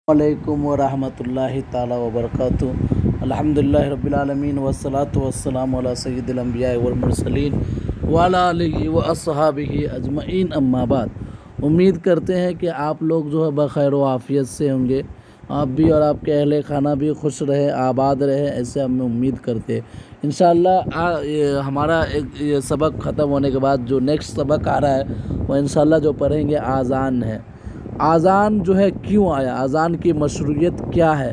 علیکم ورحمۃ اللہ تعالی وبرکاتہ۔ الحمدللہ رب العالمین والصلاة والسلام علی سید الانبیاء والمرسلین وعلی آلہ واصحابہ اجمعین، اما بعد۔ امید کرتے ہیں کہ آپ لوگ جو ہے بخیر و عافیت سے ہوں گے، آپ بھی اور آپ کے اہل خانہ بھی خوش رہے، آباد رہے، ایسے ہم امید کرتے ہیں انشاءاللہ۔ ہمارا ایک سبق ختم ہونے کے بعد جو نیکسٹ سبق آ رہا ہے وہ انشاءاللہ جو پڑھیں گے اذان ہے۔ اذان جو ہے کیوں آیا، اذان کی مشروعیت کیا ہے،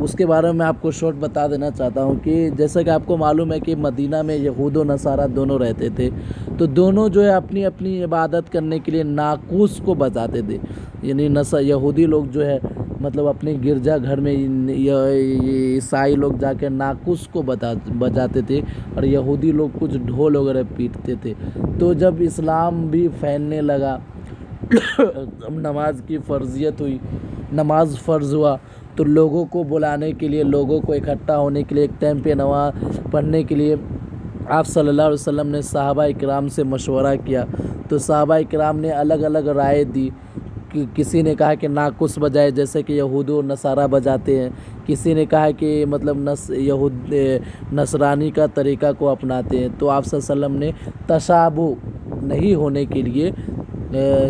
اس کے بارے میں آپ کو شارٹ بتا دینا چاہتا ہوں کہ جیسا کہ آپ کو معلوم ہے کہ مدینہ میں یہود و نصارہ دونوں رہتے تھے، تو دونوں جو ہے اپنی اپنی عبادت کرنے کے لیے ناقوس کو بجاتے تھے۔ یعنی یہودی لوگ جو ہے مطلب اپنے گرجا گھر میں عیسائی لوگ جا کے ناقوس کو بجاتے تھے، اور یہودی لوگ کچھ ڈھول وغیرہ پیٹتے تھے۔ تو جب اسلام بھی پھیلنے لگا، نماز کی فرضیت ہوئی، نماز فرض ہوا، تو لوگوں کو بلانے کے لیے، لوگوں کو اکٹھا ہونے کے لیے، ایک ٹائم پہ نماز پڑھنے کے لیے آپ صلی اللہ علیہ وسلم نے صحابہ اکرام سے مشورہ کیا۔ تو صحابہ اکرام نے الگ الگ رائے دی کہ کسی نے کہا کہ ناقوس بجائے جیسے کہ یہود و نصارہ بجاتے ہیں، کسی نے کہا کہ مطلب نصرانی کا طریقہ کو اپناتے ہیں۔ تو آپ صلی اللہ علیہ وسلم نے تشابہ نہیں ہونے کے لیے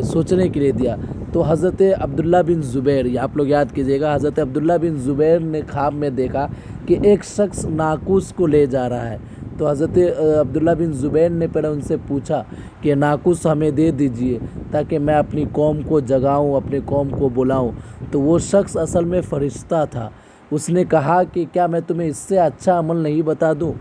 سوچنے کے لیے دیا۔ تو حضرت عبداللہ بن زبیر، یہ آپ لوگ یاد کیجئے گا، حضرت عبداللہ بن زبیر نے خواب میں دیکھا کہ ایک شخص ناقوس کو لے جا رہا ہے۔ تو حضرت عبداللہ بن زبیر نے پہلے ان سے پوچھا کہ ناقوس ہمیں دے دیجئے تاکہ میں اپنی قوم کو جگاؤں، اپنی قوم کو بلاؤں۔ تو وہ شخص اصل میں فرشتہ تھا۔ اس نے کہا کہ کیا میں تمہیں اس سے اچھا عمل نہیں بتا دوں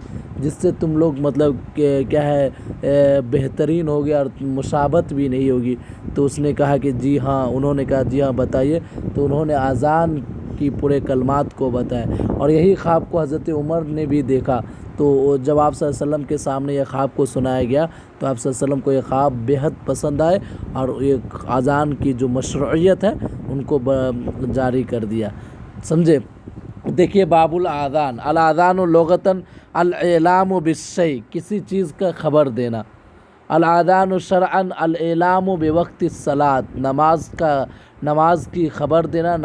جس سے تم لوگ مطلب کیا ہے بہترین ہوگی اور مشابہت بھی نہیں ہوگی۔ تو اس نے کہا کہ جی ہاں، انہوں نے کہا جی ہاں بتائیے۔ تو انہوں نے اذان کی پورے کلمات کو بتایا، اور یہی خواب کو حضرت عمر نے بھی دیکھا۔ تو جب آپ صلی اللہ علیہ وسلم کے سامنے یہ خواب کو سنایا گیا تو آپ صلی اللہ علیہ وسلم کو یہ خواب بےحد پسند آئے، اور یہ اذان کی جو مشروعیت ہے ان کو جاری کر دیا، سمجھے۔ دیکھیے باب الاذان، الاذان لغتاً الاعلام بالشیء، کسی چیز کا خبر دینا۔ الاذان شرعاً الاعلام بوقت الصلاۃ، نماز کی خبر دینا،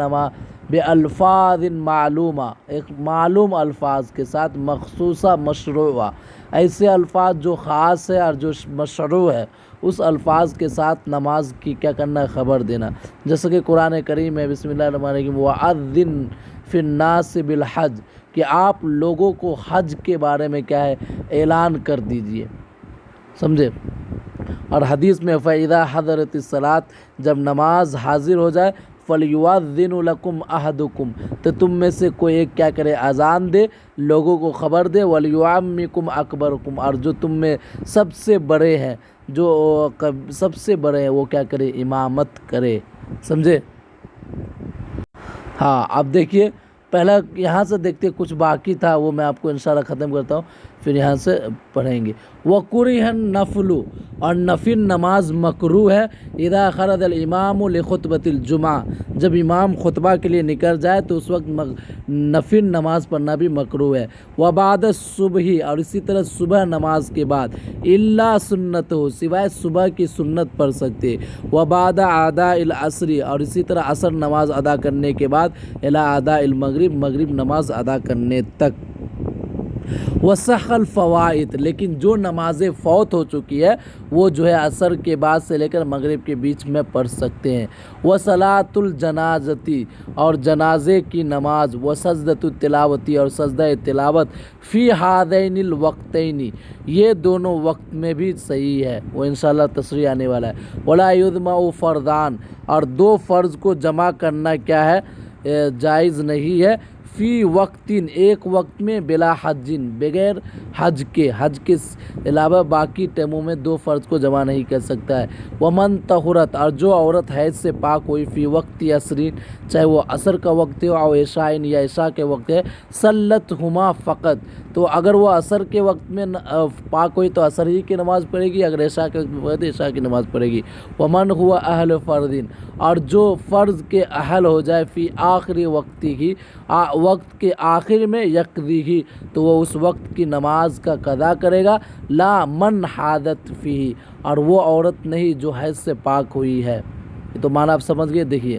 بالفاظ معلومہ، ایک معلوم الفاظ کے ساتھ، مخصوصہ مشروعہ، ایسے الفاظ جو خاص ہے اور جو مشروع ہے اس الفاظ کے ساتھ نماز کی کیا کرنا، خبر دینا۔ جیسے کہ قرآن کریم میں بسم اللہ الرحمن الرحیم وَأَذِّن فِي النَّاسِ بِالْحَجِّ، کہ آپ لوگوں کو حج کے بارے میں کیا ہے، اعلان کر دیجئے، سمجھے۔ اور حدیث میں فَإِذَا حَضَرَتِ الصَّلَاةُ، جب نماز حاضر ہو جائے، فَلْيُؤَذِّنْ لَكُمْ أَحَدُكُمْ، تو تم میں سے کوئی ایک کیا کرے، اذان دے، لوگوں کو خبر دے، وَلْيُعَمِّكُمْ أَكْبَرُكُمْ، اور جو تم میں سب سے بڑے ہیں، جو سب سے بڑے ہیں وہ کیا کرے، امامت کرے، سمجھے۔ ہاں اب دیکھیے، پہلا یہاں سے دیکھتے کچھ باقی تھا، وہ میں آپ کو انشاءاللہ ختم کرتا ہوں، پھر یہاں سے پڑھیں گے۔ وَكُرِهَ النَّفْلُ، اور نفل نماز مکروہ ہے، اذا خرج الامام لخطبۃ الجمعہ، جب امام خطبہ کے لیے نکل جائے تو اس وقت نفل نماز پڑھنا بھی مکروہ ہے۔ وبعد الصبح، اور اسی طرح صبح نماز کے بعد، الا سنتہ، سوائے صبح کی سنت پڑھ سکتے۔ وبعد اداء العصر، اور اسی طرح عصر نماز ادا کرنے کے بعد، الی اداء المغرب، مغرب نماز ادا کرنے تک۔ وصح الفوائد، لیکن جو نمازیں فوت ہو چکی ہے وہ جو ہے عصر کے بعد سے لے کر مغرب کے بیچ میں پڑھ سکتے ہیں۔ وصلاۃ الجنازتی، اور جنازے کی نماز، وسجدۃ التلاوتی، اور سجدہ تلاوت، فی ہذین الوقتین، یہ دونوں وقت میں بھی صحیح ہے، وہ انشاءاللہ تشریح آنے والا ہے۔ ولا یجمع فرضان، اور دو فرض کو جمع کرنا کیا ہے، جائز نہیں ہے، فی وقت، ایک وقت میں، بلا حج، بغیر حج کے علاوہ باقی ٹائموں میں دو فرض کو جمع نہیں کر سکتا ہے۔ ومن طہرت، اور جو عورت حیض سے پاک ہوئی، فی وقت عصرین، چاہے وہ عصر کا وقت ہو، او عشاء، یا عشاء کے وقت ہے، صلتہما فقط، تو اگر وہ عصر کے وقت میں پاک ہوئی تو عصر ہی کی نماز پڑھے گی، اگر عشاء کے وقت عشاء کی نماز پڑھے گی۔ ومن ہوا اہل فرض، اور جو فرض کے اہل ہو جائے، فی آخری وقت ہی، وقت کے آخر میں، یقضیہ، تو وہ اس وقت کی نماز کا قضا کرے گا، لا من حادت فیہ، اور وہ عورت نہیں جو حیض سے پاک ہوئی ہے۔ یہ تو معنی آپ سمجھ گئے۔ دیکھیے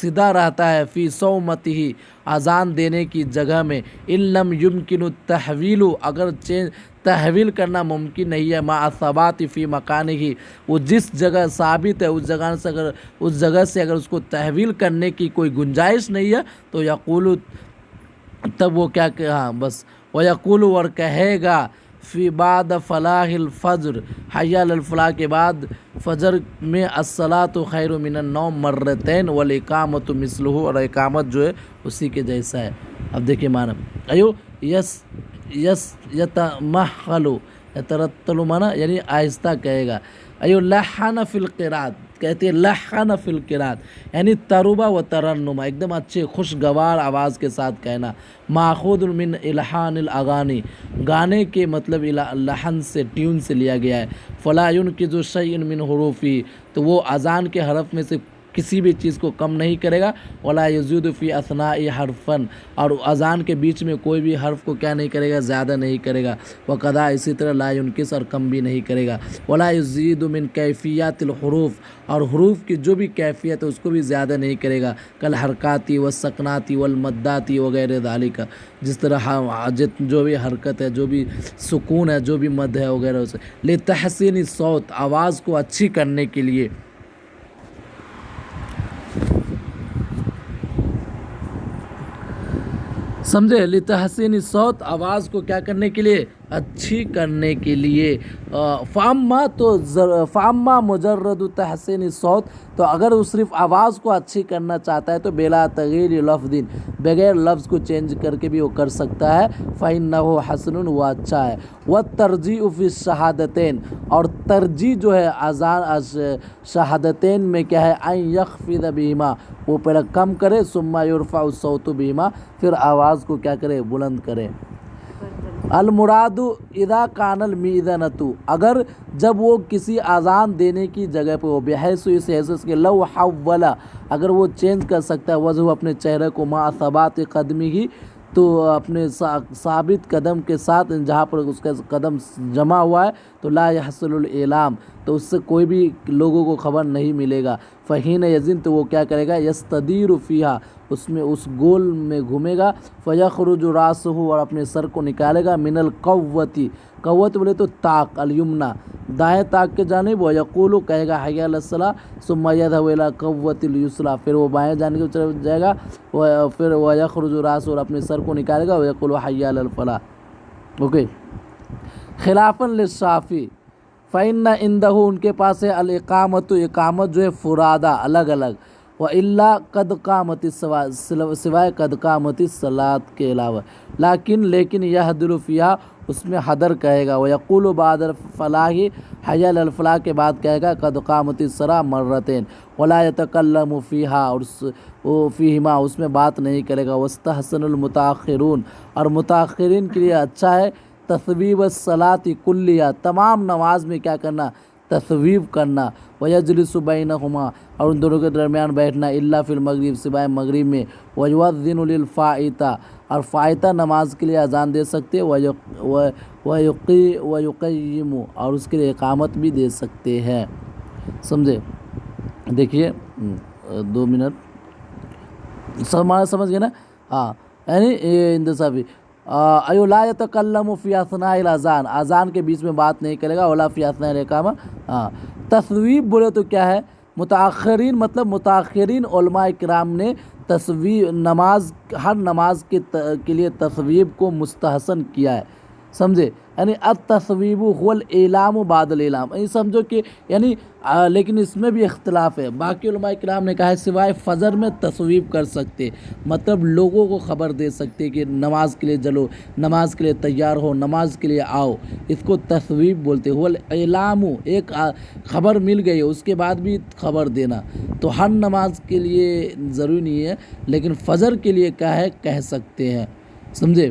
سیدھا رہتا ہے فی صومتہ اذان دینے کی جگہ میں ان لم یمکن التحویل اگر تحویل کرنا ممکن نہیں ہے مع ثبات فی مکانہ وہ جس جگہ ثابت ہے اس جگہ سے اگر اس کو تحویل کرنے کی کوئی گنجائش نہیں ہے تو یقول تب وہ کیا ہاں بس ویقول اور کہے گا فی بعد فلاح الفجر حی علی الفلاح کے بعد فجر میں الصلاۃ خیر من النوم مرتین والاقامۃ مثلہ اور اقامت جو ہے اسی کے جیسا ہے. اب دیکھیے معنی ایو یتمحل یترتل معنی یعنی آہستہ کہے گا. ایو لحن فی القرات کہتے ہیں لحن فی القرات یعنی تربہ و ترنما ایک دم اچھے خوشگوار آواز کے ساتھ کہنا. ماخوذ من الحان الاغانی گانے کے مطلب لحن سے ٹیون سے لیا گیا ہے. فلا ينقض شیء من حروفی تو وہ اذان کے حرف میں سے کسی بھی چیز کو کم نہیں کرے گا. ولا یزید فی اثناء حرفا اور اذان کے بیچ میں کوئی بھی حرف کو کیا نہیں کرے گا زیادہ نہیں کرے گا. وقضا اسی طرح لا ينقص اور کم بھی نہیں کرے گا. ولا یزید من کیفیات الحروف اور حروف کی جو بھی کیفیت ہے اس کو بھی زیادہ نہیں کرے گا. کل حرکاتی والسکناتی والمداتی وغیرہ ذالک جس طرح جو بھی حرکت ہے جو بھی سکون ہے جو بھی مد ہے وغیرہ اسے لتحسین الصوت آواز کو اچھی کرنے کے لیے. سمجھے لتحسین الصوت آواز کو کیا کرنے کے لیے اچھی کرنے کے لیے. فاما مجرد تحسین الصوت تو اگر وہ صرف آواز کو اچھی کرنا چاہتا ہے تو بلا تغیر لفظ بغیر لفظ کو چینج کر کے بھی وہ کر سکتا ہے. فإنه حسن وہ اچھا ہے. والترجیع فی الشہادتین اور ترجیح جو ہے اذان شہادتین میں کیا ہے ان یخفض بہما وہ پہلے کم کرے ثم یرفع الصوت بہما پھر آواز کو کیا کرے بلند کرے. المراد اذا کان المیذنۃ اگر جب وہ کسی اذان دینے کی جگہ پہ وہ بحیث اس حیثیت کے لو حول اگر وہ چینج کر سکتا ہے وضو اپنے چہرے کو مع ثبات قدمہ تو اپنے ثابت قدم کے ساتھ جہاں پر اس کا قدم جمع ہوا ہے تو لا یحصل الاعلام تو اس سے کوئی بھی لوگوں کو خبر نہیں ملے گا. فحین یزن تو وہ کیا کرے گا یستدیر فیہا اس میں اس گول میں گھومے گا. فیخرج راسہ اور اپنے سر کو نکالے گا من القوتی قوت بولے تو طاق الیمنا دائیں طاق کے جانب. ویقول کہے گا حی علی الصلاۃ ثم یذهب الی قوت الیسری پھر وہ بائیں جانب کی طرف جائے گا. پھر ویخرج راسہ اور اپنے سر کو نکالے گا. ویقول حی علی الفلاح. اوکے خلافا للشافعی فإن عنده ان کے پاس ہے الاقامت اقامت جو ہے فرادہ الگ الگ. وإلا قد قامت الصلاۃ سوائے قد قامت الصلاۃ کے علاوہ. لیکن یحضر فیہا اس میں حضر کہے گا. ویقول بعد الفلاح حی علی الفلاح کے بعد کہے گا قد قامت الصلاۃ مرتین. ولا یتکلم فیہا اور فیہما اس میں بات نہیں کرے گا. واستحسن المتاخرون اور متاخرین کے لیے اچھا ہے تصویب الصلاۃ کلیہ تمام نماز میں کیا کرنا تصویب کرنا. ویجلس بینہما اور ان دونوں کے درمیان بیٹھنا. الا فی المغرب سوائے مغرب میں. ویؤذن للفائتہ اور فائتہ نماز کے لیے اذان دے سکتے. ویقیم اور اس کے لیے اقامت بھی دے سکتے ہیں. سمجھے دیکھیے 2 منٹ سمجھ گئے نا. ہاں یعنی انتصافی ایو لا یتکلم فی اثناء الاذان اذان کے بیچ میں بات نہیں کرے گا. ولا فی اثناء الاقامہ. ہاں تصویب بولے تو کیا ہے متاخرین مطلب متاخرین علماء کرام نے تصویب نماز ہر نماز کے لیے تصویب کو مستحسن کیا ہے. سمجھے یعنی التصویب هو الاعلام بعد الاعلام یعنی سمجھو کہ یعنی لیکن اس میں بھی اختلاف ہے. باقی علماء کرام نے کہا ہے سوائے فجر میں تصویب کر سکتے مطلب لوگوں کو خبر دے سکتے کہ نماز کے لیے چلو نماز کے لیے تیار ہو نماز کے لیے آؤ اس کو تصویب بولتے. هو الاعلام ایک خبر مل گئی اس کے بعد بھی خبر دینا. تو ہر نماز کے لیے ضروری نہیں ہے لیکن فجر کے لیے کیا ہے کہہ سکتے ہیں. سمجھے.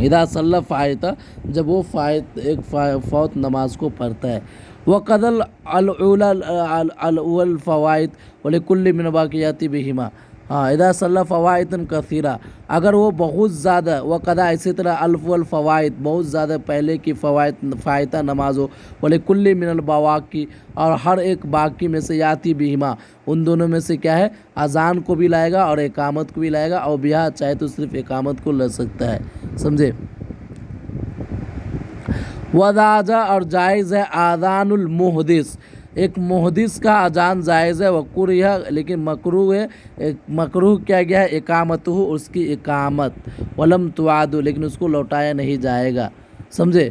اذا صلی فائتہ جب وہ ایک فوت نماز کو پڑھتا ہے. وقضى الفوائد ولكل من باقیات بہما ہاں اذا صلی فوائد کثیرہ، اگر وہ بہت زیادہ، وقضا اسی طرح الف والفوائد بہت زیادہ پہلے کی فائدہ نماز ہو، ولکل من البواقی اور ہر ایک باقی میں سے یاتی بہما ان دونوں میں سے کیا ہے اذان کو بھی لائے گا اور اقامت کو بھی لائے گا، اور بہا چاہے تو صرف اقامت کو لے سکتا ہے، سمجھے۔ وذاجہ اور جائز ہے آذان المحدث، ایک محدث کا اذان جائز ہے، وقریہ لیکن مکروہ ہے، مکروہ کیا گیا ہے اقامت ہو، اس کی اقامت، ولم تعاد لیکن اس کو لوٹایا نہیں جائے گا، سمجھے۔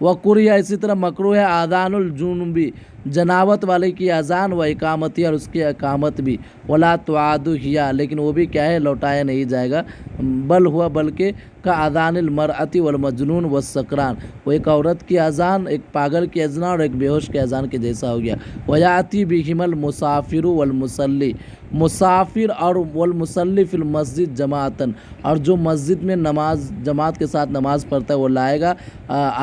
وقریہ اسی طرح مکروہ ہے آذان الجنوبی، جنابت والے کی اذان و اقامتی اور اس کی اقامت بھی، ولا تعاد ہیا لیکن وہ بھی کیا ہے لوٹایا نہیں جائے گا، بل ہوا بلکہ کا اذان المرأۃ والمجنون والسکران، وہ ایک عورت کی اذان، ایک پاگل کی اذان اور ایک بے ہوش کی اذان کے جیسا ہو گیا۔ ویاتی بہم المسافر والمصلی، مسافر اور والمصلی فی المسجد جماعتاً، اور جو مسجد میں نماز جماعت کے ساتھ نماز پڑھتا ہے وہ لائے گا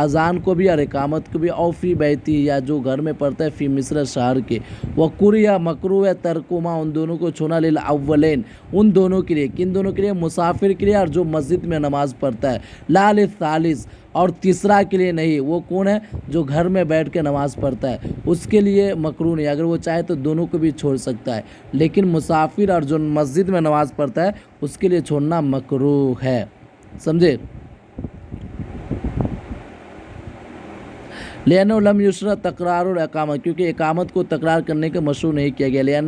اذان کو بھی اور اقامت کو بھی، او فی بیتی یا جو گھر میں پڑھتا ہے فی مصر شہر کے، وقریہ مکروہ ہے ترکما ان دونوں کو چھونا للاولین ان دونوں کے لیے، کن دونوں کے لیے مسافر کے لیے اور جو مسجد میں نماز پڑھتا ہے، لا للثالث اور تیسرا کے لیے نہیں، وہ کون ہے جو گھر میں بیٹھ کے نماز پڑھتا ہے اس کے لیے مکروہ نہیں، اگر وہ چاہے تو دونوں کو بھی چھوڑ سکتا ہے، لیکن مسافر اور جو مسجد میں نماز پڑھتا ہے اس کے لیے چھوڑنا مکروہ ہے، سمجھے۔ لأنہ لم یشرع تکرار الاقامہ، کیونکہ اقامت کو تکرار کرنے کا مشروع نہیں کیا گیا،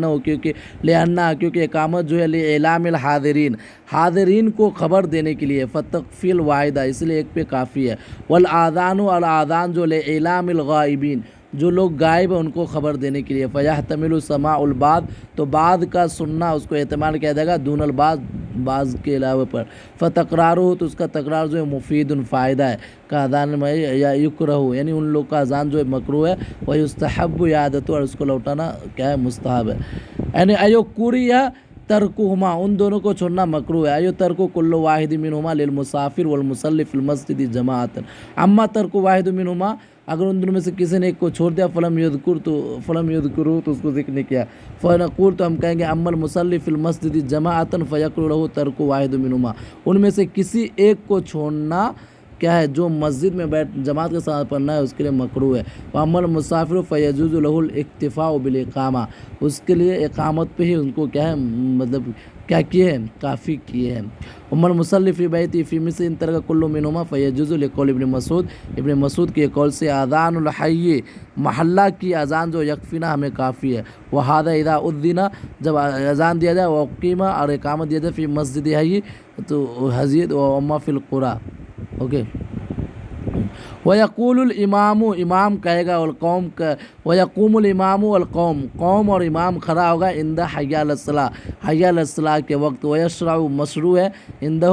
کیونکہ اقامت جو ہے اعلام الحاضرین، حاضرین کو خبر دینے کے لیے، فتکفی الواحدہ اس لیے ایک پہ کافی ہے، والاذان اور اذان جو اعلام الغائبین جو لوگ غائب ہیں ان کو خبر دینے کے لیے، فیحتمل سماع البعض تو بعض کا سننا اس کو احتمال کیا جائے گا دون البعض بعض کے علاوہ پر، فتقرار ہو تو اس کا تکرار جو ہے مفید فائدہ ہے، کا اذان میں یا یکرہ یعنی ان لوگ کا اذان جو ہے مکروہ ہے، ویستحب عادت اور اس کو لوٹانا کیا ہے مستحب ہے، یعنی ایو کوریہ ترکہما ان دونوں کو چھوڑنا مکروہ ہے، ایو ترک کل واحد منہما للمسافر والمصلی فی المسجد جماعتا، اما ترک واحد منہما اگر ان دونوں میں سے کسی نے ایک کو چھوڑ دیا فلم یذکرو تو اس کو ذکر نہیں کیا، فنقول تو ہم کہیں گے اما المصلی فی المسجد جماعتا فیکر لہ ترک واحد منہما، ان میں سے کسی ایک کو چھوڑنا کیا ہے جو مسجد میں جماعت کے ساتھ پڑھنا ہے اس کے لیے مکروہ ہے، واما المسافر فیجوز لہ الاکتفاء بالاقامہ اس کے لیے اقامت پہ ہی ان کو کیا ہے مطلب کیا کیے ہیں کافی کیے ہیں، اما المصلی فی بیتی فی مثل ان ترک کل منہما فیجوز لقول ابن مسعود کے قول سے اذان الحی محلہ کی اذان جو یکفینا ہمیں کافی ہے، وہذا اذا اذن جب اذان دیا جائے وقیمہ اور اقامت دیا جائے فی مسجد حی تو حضید و اما فی القرى، اوکے۔ وَيَقُولُ الْإِمَامُ امام کہے گا والقوم وَيَقُومُ الْإِمَامُ والقوم قوم اور امام کھڑا ہوگا عند حی علی الصلاۃ حی علی الصلاۃ کے وقت، وَيَشْرَعُ مشروع ہے عندہ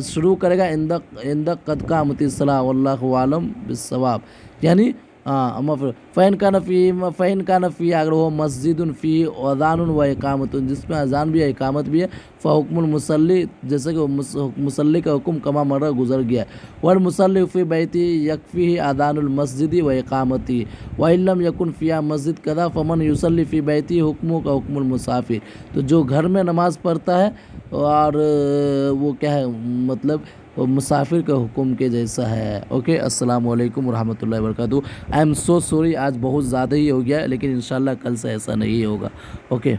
شروع کرے گا عند قد قامت الصلاۃ واللہ اعلم بالصواب، یعنی فَإِنْ كَانَ فِيهِ اگر وہ مسجد فی اذان و اقامت جس میں اذان بھی ہے اقامت بھی ہے، فحکم المصلی جیسے کہ مصلی کا حکم کما مرہ گزر گیا ہے، والمصلی فی بیتی یکفیہ اذان المسجد و اقامتی، وَإِن لَمْ يَكُنْ فِيهَا مسجد کذا فمن یصلی فی بیتی حکمہ کا حکم المسافر، تو جو گھر میں نماز پڑھتا ہے اور وہ کیا ہے مطلب مسافر کے حکم کے جیسا ہے، اوکے۔ السلام علیکم ورحمۃ اللہ وبرکاتہ۔ آئی ایم سو سوری آج بہت زیادہ ہی ہو گیا لیکن انشاءاللہ کل سے ایسا نہیں ہوگا، اوکے۔